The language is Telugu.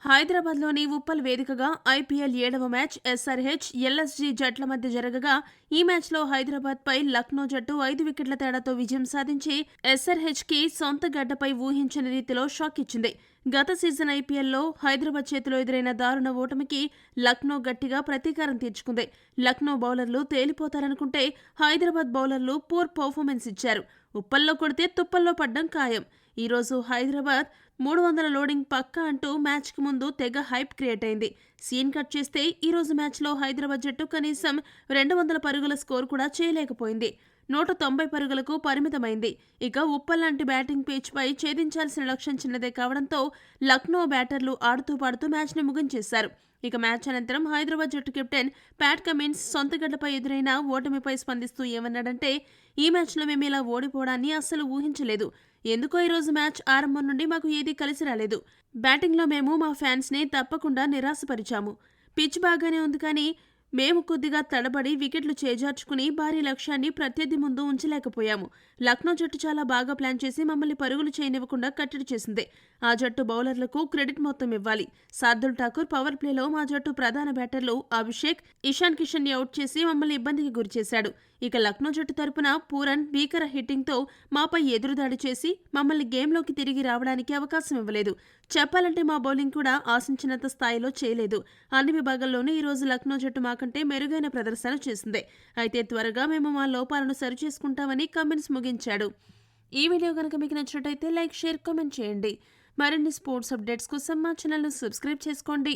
హైదరాబాద్లోని ఉప్పల్ వేదికగా ఐపీఎల్ 7వ మ్యాచ్ ఎస్ఆర్హెచ్, ఎల్ఎస్జీ జట్ల మధ్య జరగగా ఈ మ్యాచ్లో హైదరాబాద్పై లక్నో జట్టు 5 వికెట్ల తేడాతో విజయం సాధించి ఎస్ఆర్హెచ్కి సొంత గడ్డపై ఊహించని రీతిలో షాక్ ఇచ్చింది. గత సీజన్ ఐపీఎల్లో హైదరాబాద్ చేతిలో ఎదురైన దారుణ ఓటమికి లక్నో గట్టిగా ప్రతీకారం తీర్చుకుంది. లక్నో బౌలర్లు తేలిపోతారనుకుంటే హైదరాబాద్ బౌలర్లు పూర్ పర్ఫార్మెన్స్ ఇచ్చారు. ఉప్పల్లో కొడితే తుప్పల్లో పడ్డం ఖాయం. ఈరోజు హైదరాబాద్ 300 లోడింగ్ పక్కా అంటూ మ్యాచ్కి ముందు తెగ హైప్ క్రియేట్ అయింది. సీన్ కట్ చేస్తే ఈరోజు మ్యాచ్లో హైదరాబాద్ జట్టు కనీసం 200 పరుగుల స్కోర్ కూడా చేయలేకపోయింది. 190 పరుగులకు పరిమితమైంది. ఇక ఉప్పల్ లాంటి బ్యాటింగ్ పిచ్పై ఛేదించాల్సిన లక్ష్యం చిన్నదే కావడంతో లక్నో బ్యాటర్లు ఆడుతూ పాడుతూ మ్యాచ్ని ముగించేశారు. ఇక మ్యాచ్ అనంతరం హైదరాబాద్ జట్టు కెప్టెన్ ప్యాట్ కమిన్స్ సొంత గడ్డపై ఎదురైన ఓటమిపై స్పందిస్తూ ఏమన్నాడంటే, ఈ మ్యాచ్లో మేము ఇలా ఓడిపోవడాన్ని అస్సలు ఊహించలేదు. ఎందుకో ఈరోజు మ్యాచ్ ఆరంభం నుండి మాకు ఏదీ కలిసి రాలేదు. బ్యాటింగ్లో మేము మా ఫ్యాన్స్ని తప్పకుండా నిరాశపరిచాము. పిచ్ బాగానే ఉంది, కానీ మేము కొద్దిగా తడబడి వికెట్లు చేజార్చుకుని భారీ లక్ష్యాన్ని ప్రత్యర్థి ముందు ఉంచలేకపోయాము. లక్నో జట్టు చాలా బాగా ప్లాన్ చేసి మమ్మల్ని పరుగులు చేయనివ్వకుండా కట్టడి చేసింది. ఆ జట్టు బౌలర్లకు క్రెడిట్ మొత్తం ఇవ్వాలి. శార్దుల్ ఠాకూర్ పవర్ ప్లేలో మా జట్టు ప్రధాన బ్యాటర్లు అభిషేక్, ఇషాన్ కిషన్ ని అవుట్ చేసి మమ్మల్ని ఇబ్బందికి గురిచేశాడు. ఇక లక్నో జట్టు తరపున పూరన్ భీకర హిట్టింగ్తో మాపై ఎదురుదాడి చేసి మమ్మల్ని గేమ్లోకి తిరిగి రావడానికి అవకాశం ఇవ్వలేదు. చెప్పాలంటే మా బౌలింగ్ కూడా ఆశించినంత స్థాయిలో చేయలేదు. అన్ని విభాగాల్లోనూ ఈరోజు లక్నో జట్టు మాకంటే మెరుగైన ప్రదర్శన చేసింది. అయితే త్వరగా మేము మా లోపాలను సరిచేసుకుంటామని కమిన్స్ ముగించాడు. ఈ వీడియో కనుక మీకు నచ్చినట్టయితే లైక్, షేర్, కామెంట్ చేయండి. మరిన్ని స్పోర్ట్స్ అప్డేట్స్ కోసం మా ఛానల్ను సబ్స్క్రైబ్ చేసుకోండి.